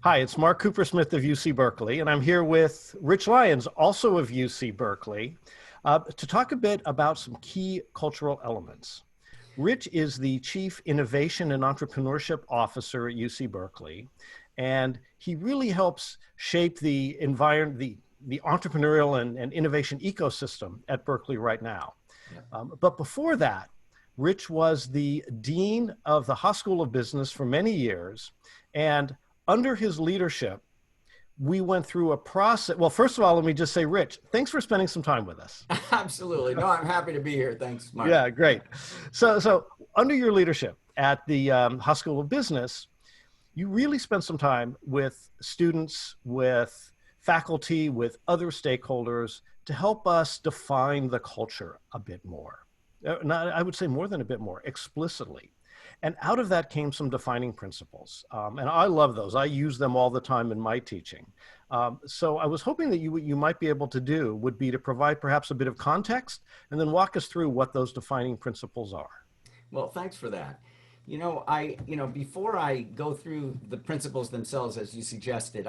Hi, it's Mark Cooper-Smith of UC Berkeley, and I'm here with Rich Lyons, also of UC Berkeley, to talk a bit about some key cultural elements. Rich is the Chief Innovation and Entrepreneurship Officer at UC Berkeley, and he really helps shape the environment, the entrepreneurial and innovation ecosystem at Berkeley right now. Yeah. But before that, Rich was the Dean of the Haas School of Business for many years, and under his leadership, we went through a process. Well, first of all, let me just say, Rich, thanks for spending some time with us. Absolutely. No, I'm happy to be here. Thanks, Mark. Yeah, great. So under your leadership at the Haas School of Business, you really spent some time with students, with faculty, with other stakeholders to help us define the culture a bit more. I would say more than a bit more, explicitly. And out of that came some defining principles. And I love those. I use them all the time in my teaching. So I was hoping that you might be able to do would be to provide perhaps a bit of context and then walk us through what those defining principles are. Well, thanks for that. Before I go through the principles themselves, as you suggested,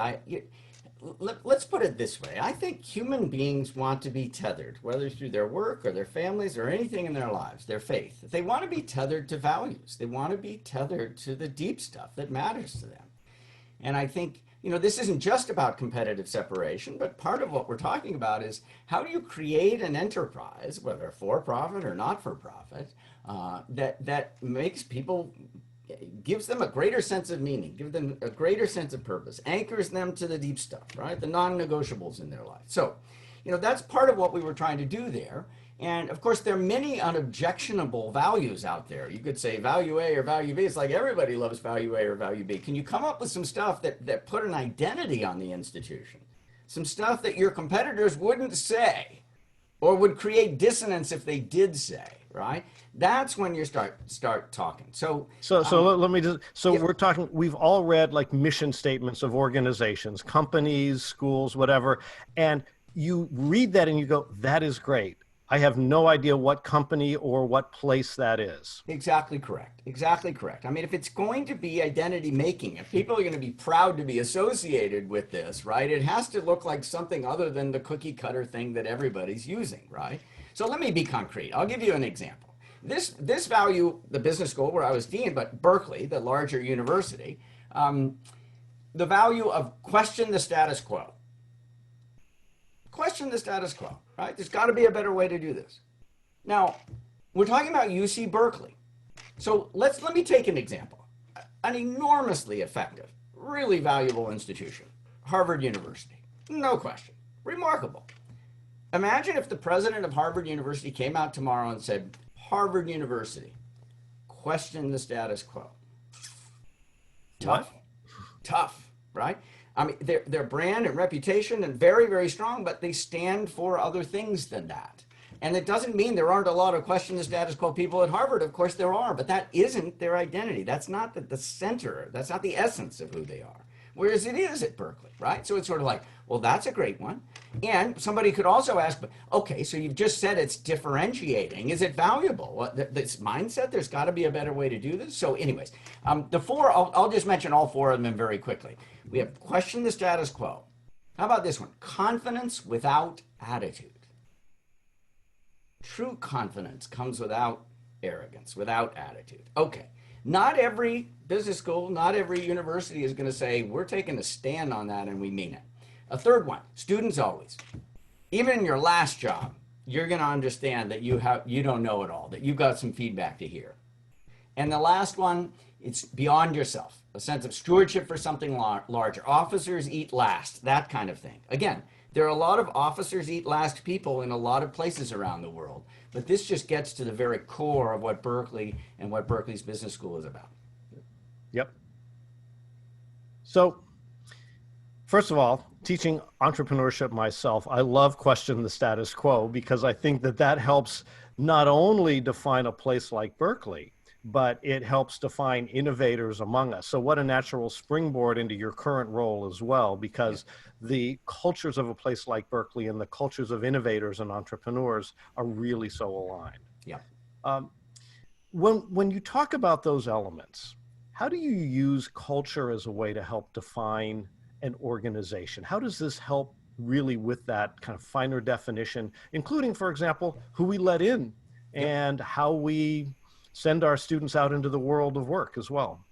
let's put it this way. I think human beings want to be tethered, whether through their work or their families or anything in their lives, their faith. They want to be tethered to values. They want to be tethered to the deep stuff that matters to them. And I think, this isn't just about competitive separation, but part of what we're talking about is how do you create an enterprise, whether for-profit or not-for-profit, that makes people, gives them a greater sense of meaning, gives them a greater sense of purpose, anchors them to the deep stuff, right? The non-negotiables in their life. So, that's part of what we were trying to do there. And of course, there are many unobjectionable values out there. You could say value A or value B. It's like everybody loves value A or value B. Can you come up with some stuff that put an identity on the institution? Some stuff that your competitors wouldn't say or would create dissonance if they did say, right? That's when you start talking. So let me just, yeah. We're talking, we've all read like mission statements of organizations, companies, schools, whatever, and you read that and you go, that is great. I have no idea what company or what place that is. Exactly correct. Exactly correct. I mean, if it's going to be identity making, if people are going to be proud to be associated with this, right, it has to look like something other than the cookie cutter thing that everybody's using, right? So let me be concrete. I'll give you an example. This value, the business school where I was dean, but Berkeley, the larger university, the value of question the status quo. Question the status quo, right? There's got to be a better way to do this. Now, we're talking about UC Berkeley. So let me take an example. An enormously effective, really valuable institution, Harvard University. No question. Remarkable. Imagine if the president of Harvard University came out tomorrow and said, Harvard University, question the status quo. Tough. What? Tough, right? I mean, their brand and reputation and very, very strong, but they stand for other things than that. And it doesn't mean there aren't a lot of question the status quo people at Harvard. Of course there are, but that isn't their identity. That's not the center. That's not the essence of who they are. Whereas it is at Berkeley, right? So it's sort of like, well, that's a great one. And somebody could also ask, okay, so you've just said it's differentiating. Is it valuable? This mindset, there's got to be a better way to do this. So anyways, the four, I'll just mention all four of them very quickly. We have question the status quo. How about this one? Confidence without attitude. True confidence comes without arrogance, without attitude. Okay. Not every business school, not every university is going to say, we're taking a stand on that and we mean it. A third one, students always. Even in your last job, you're going to understand that you don't know it all, that you've got some feedback to hear. And the last one, it's beyond yourself, a sense of stewardship for something larger. Officers eat last, that kind of thing. Again, there are a lot of officers eat last people in a lot of places around the world, but this just gets to the very core of what Berkeley and what Berkeley's business school is about. Yep. So, first of all, teaching entrepreneurship myself, I love question the status quo because I think that helps not only define a place like Berkeley, but it helps define innovators among us. So what a natural springboard into your current role as well, because the cultures of a place like Berkeley and the cultures of innovators and entrepreneurs are really so aligned. Yeah. When you talk about those elements, How do you use culture as a way to help define an organization? How does this help really with that kind of finer definition, including, for example, who we let in Yep. and how we send our students out into the world of work as well?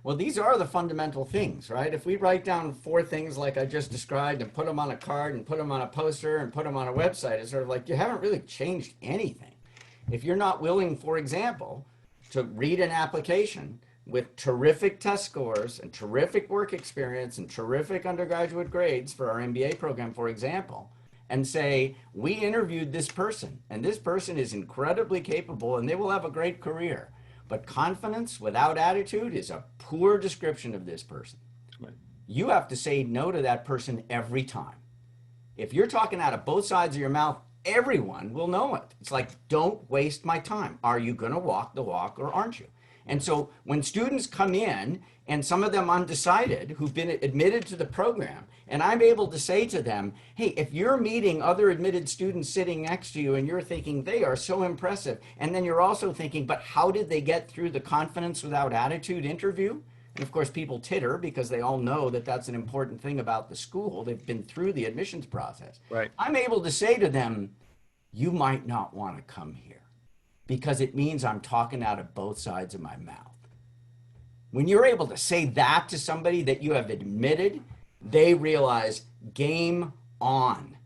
Well, these are the fundamental things, right? If we write down four things like I just described and put them on a card and put them on a poster and put them on a website, it's sort of like you haven't really changed anything. If you're not willing, for example, to read an application with terrific test scores and terrific work experience and terrific undergraduate grades for our MBA program, for example, and say, we interviewed this person and this person is incredibly capable and they will have a great career. But confidence without attitude is a poor description of this person. Right. You have to say no to that person every time. If you're talking out of both sides of your mouth, everyone will know it. It's like, don't waste my time. Are you going to walk the walk or aren't you? And so when students come in, and some of them undecided who've been admitted to the program, and I'm able to say to them, hey, if you're meeting other admitted students sitting next to you and you're thinking they are so impressive, and then you're also thinking, but how did they get through the confidence without attitude interview? And of course, people titter because they all know that that's an important thing about the school. They've been through the admissions process. Right. I'm able to say to them, you might not want to come here because it means I'm talking out of both sides of my mouth. When you're able to say that to somebody that you have admitted, they realize game on.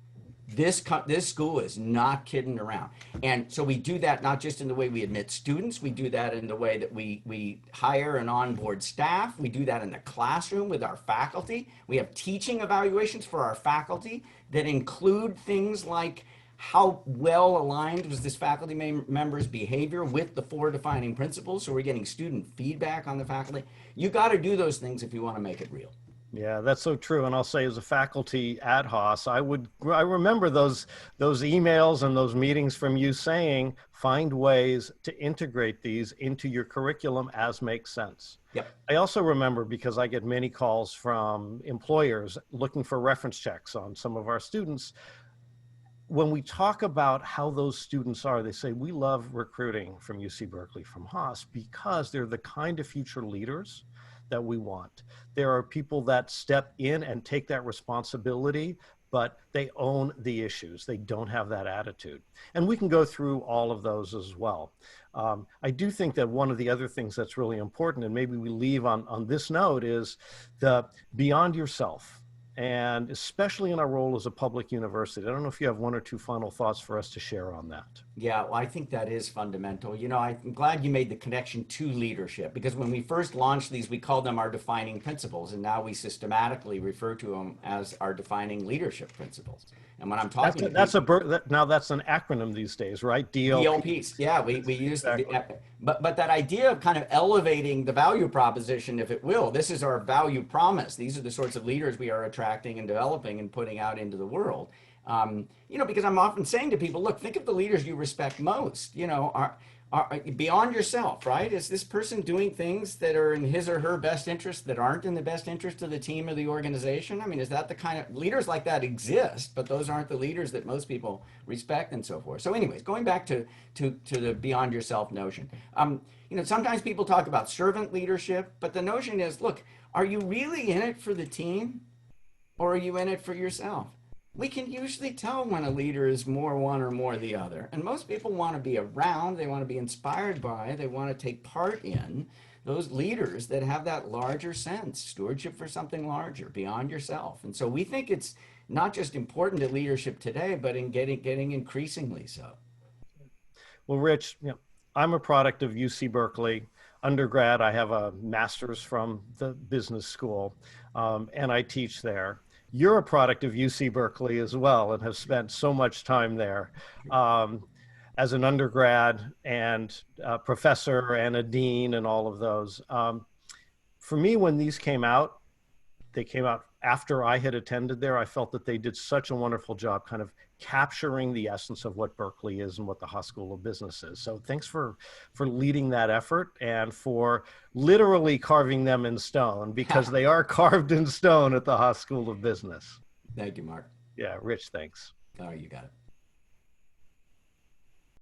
This school is not kidding around. And so we do that not just in the way we admit students, we do that in the way that we hire and onboard staff. We do that in the classroom with our faculty. We have teaching evaluations for our faculty that include things like how well aligned was this faculty member's behavior with the four defining principles. So we're getting student feedback on the faculty. You got to do those things if you want to make it real. Yeah, that's so true. And I'll say, as a faculty at Haas, I remember those emails and those meetings from you saying, find ways to integrate these into your curriculum as makes sense. Yep. I also remember, because I get many calls from employers looking for reference checks on some of our students. When we talk about how those students are, they say, we love recruiting from UC Berkeley, from Haas, because they're the kind of future leaders that we want. There are people that step in and take that responsibility, but they own the issues. They don't have that attitude. And we can go through all of those as well. I do think that one of the other things that's really important, and maybe we leave on this note, is the beyond yourself. And especially in our role as a public university. I don't know if you have one or two final thoughts for us to share on that. Yeah, well, I think that is fundamental. You know, I'm glad you made the connection to leadership, because when we first launched these, we called them our defining principles, and now we systematically refer to them as our defining leadership principles. And when I'm talking, that's an acronym these days, right? DLPs. Yeah, we use exactly. But that idea of kind of elevating the value proposition, if it will, this is our value promise. These are the sorts of leaders we are attracting and developing and putting out into the world. You know, because I'm often saying to people, look, think of the leaders you respect most. You know, are beyond yourself, right? Is this person doing things that are in his or her best interest that aren't in the best interest of the team or the organization? I mean, is that the kind of leaders like that exist, but those aren't the leaders that most people respect and so forth. So anyways, going back to the beyond yourself notion, you know, sometimes people talk about servant leadership, but the notion is, look, are you really in it for the team, or are you in it for yourself? We can usually tell when a leader is more one or more the other. And most people want to be around, they want to be inspired by, they want to take part in those leaders that have that larger sense, stewardship for something larger, beyond yourself. And so we think it's not just important to leadership today, but in getting increasingly so. Well, Rich, you know, I'm a product of UC Berkeley. Undergrad, I have a master's from the business school, and I teach there. You're a product of UC Berkeley as well, and have spent so much time there as an undergrad and a professor and a dean and all of those. For me, when these came out, they came out after I had attended there. I felt that they did such a wonderful job kind of capturing the essence of what Berkeley is and what the Haas School of Business is. So thanks for leading that effort and for literally carving them in stone, because they are carved in stone at the Haas School of Business. Thank you, Mark. Yeah, Rich, thanks. Oh, you got it.